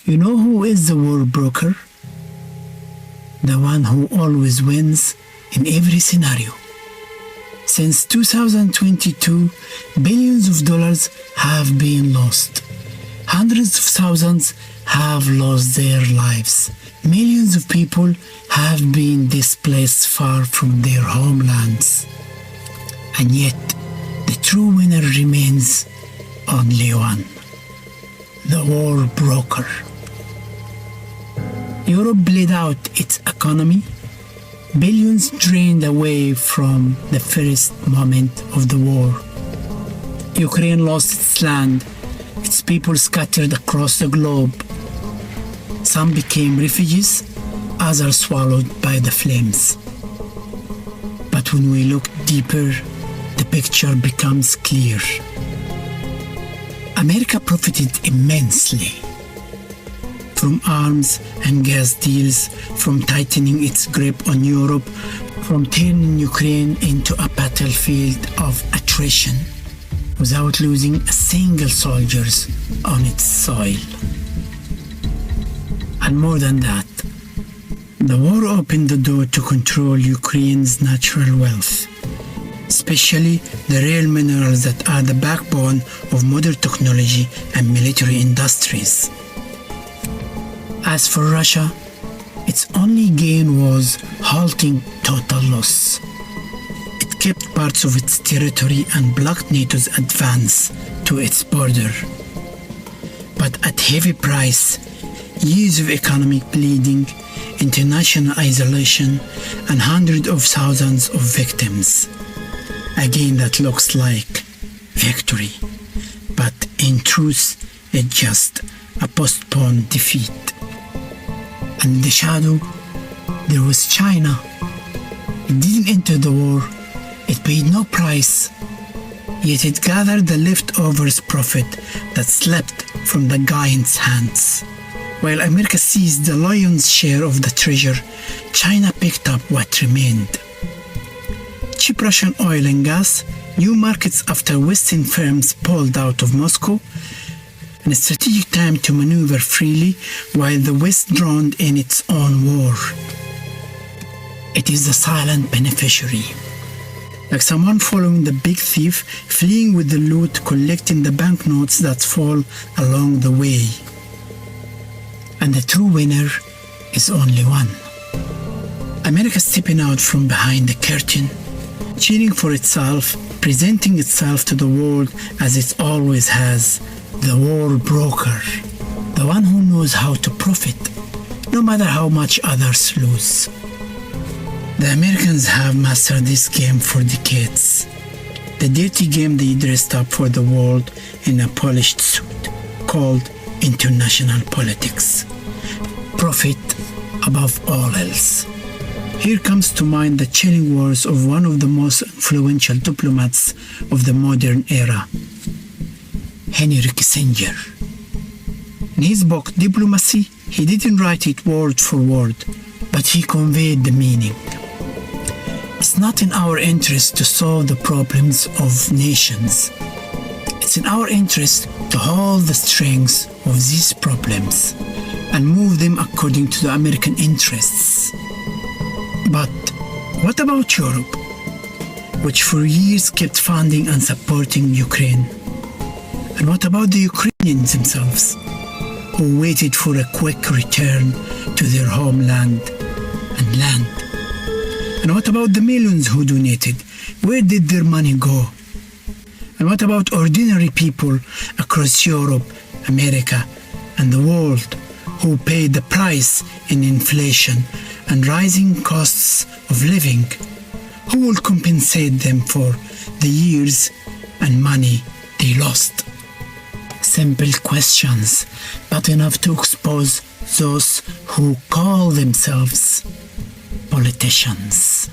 You know who is the war broker? The one who always wins in every scenario. Since 2022, billions of dollars have been lost. Hundreds of thousands have lost their lives. Millions of people have been displaced far from their homelands. And yet, the true winner remains only one: the war broker. Europe bled out its economy. Billions drained away from the first moment of the war. Ukraine lost its land. Its people scattered across the globe. Some became refugees, others swallowed by the flames. But when we look deeper, the picture becomes clear. America profited immensely from arms and gas deals, from tightening its grip on Europe, from turning Ukraine into a battlefield of attrition without losing a single soldier on its soil. And more than that, the war opened the door to control Ukraine's natural wealth, especially the rare minerals that are the backbone of modern technology and military industries. As for Russia, its only gain was halting total loss. It kept parts of its territory and blocked NATO's advance to its border. But at heavy price, years of economic bleeding, international isolation, and hundreds of thousands of victims. Again, that looks like victory, but in truth, it's just a postponed defeat. And in the shadow, there was China. It didn't enter the war, it paid no price, yet it gathered the leftovers profit that slept from the giant's hands. While America seized the lion's share of the treasure, China picked up what remained. Cheap Russian oil and gas, new markets after Western firms pulled out of Moscow, and a strategic time to maneuver freely while the West drowned in its own war. It is the silent beneficiary. Like someone following the big thief, fleeing with the loot, collecting the banknotes that fall along the way. And the true winner is only one. America stepping out from behind the curtain, cheering for itself, presenting itself to the world as it always has, the war broker, the one who knows how to profit, no matter how much others lose. The Americans have mastered this game for decades. The dirty game they dressed up for the world in a polished suit, called international politics. Profit above all else. Here comes to mind the chilling words of one of the most influential diplomats of the modern era, Henry Kissinger. In his book Diplomacy, he didn't write it word for word, but he conveyed the meaning. It's not in our interest to solve the problems of nations. It's in our interest to hold the strings of these problems and move them according to the American interests. But what about Europe, which for years kept funding and supporting Ukraine? And what about the Ukrainians themselves, who waited for a quick return to their homeland and land? And what about the millions who donated? Where did their money go? And what about ordinary people across Europe, America, and the world who paid the price in inflation and rising costs of living? Who will compensate them for the years and money they lost? Simple questions, but enough to expose those who call themselves politicians.